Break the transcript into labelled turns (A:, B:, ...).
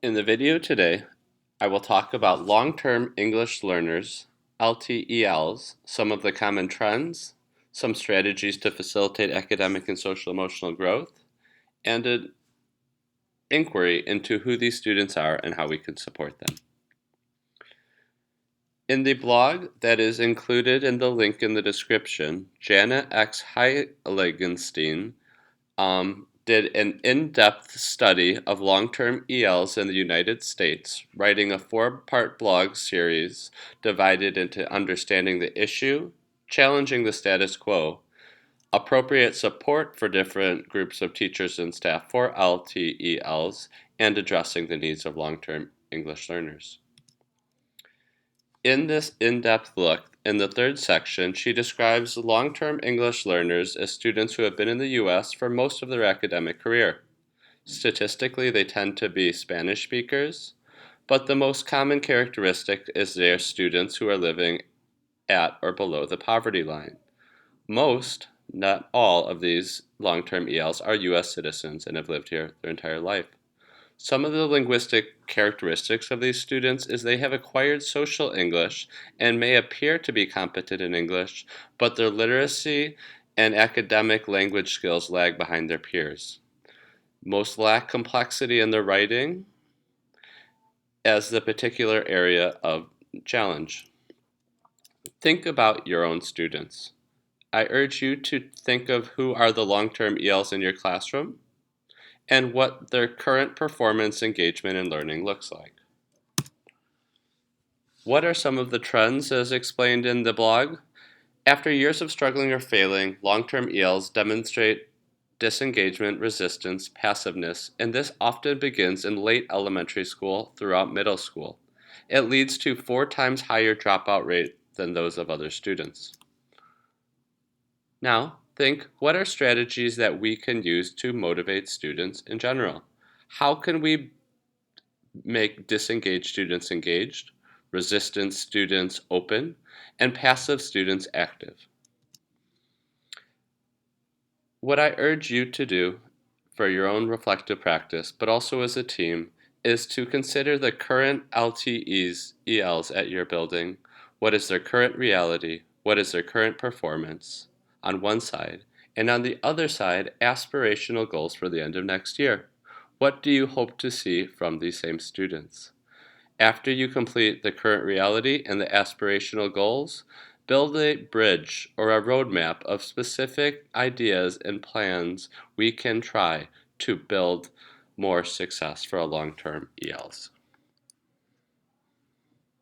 A: In the video today, I will talk about long-term English learners, LTELs, some of the common trends, some strategies to facilitate academic and social emotional growth, and an inquiry into who these students are and how we can support them. In the blog that is included in the link in the description, Janet X. Heiligenstein did an in-depth study of long-term ELs in the United States, writing a 4-part blog series divided into understanding the issue, challenging the status quo, appropriate support for different groups of teachers and staff for LTELs, and addressing the needs of long-term English learners. In this in-depth look, in the third section, she describes long-term English learners as students who have been in the U.S. for most of their academic career. Statistically, they tend to be Spanish speakers, but the most common characteristic is they are students who are living at or below the poverty line. Most, not all, of these long-term ELs are U.S. citizens and have lived here their entire life. Some of the linguistic characteristics of these students is they have acquired social English and may appear to be competent in English, but their literacy and academic language skills lag behind their peers. Most lack complexity in their writing as the particular area of challenge. Think about your own students. I urge you to think of who are the long-term ELs in your classroom and what their current performance, engagement, and learning looks like. What are some of the trends as explained in the blog? After years of struggling or failing, long-term ELs demonstrate disengagement, resistance, passiveness, and this often begins in late elementary school throughout middle school. It leads to 4 times higher dropout rate than those of other students. Now, think, what are strategies that we can use to motivate students in general? How can we make disengaged students engaged, resistant students open, and passive students active? What I urge you to do for your own reflective practice, but also as a team, is to consider the current ELs at your building. What is their current reality? What is their current performance on one side? And on the other side, aspirational goals for the end of next year. What do you hope to see from these same students? After you complete the current reality and the aspirational goals, build a bridge or a roadmap of specific ideas and plans we can try to build more success for our long-term ELs.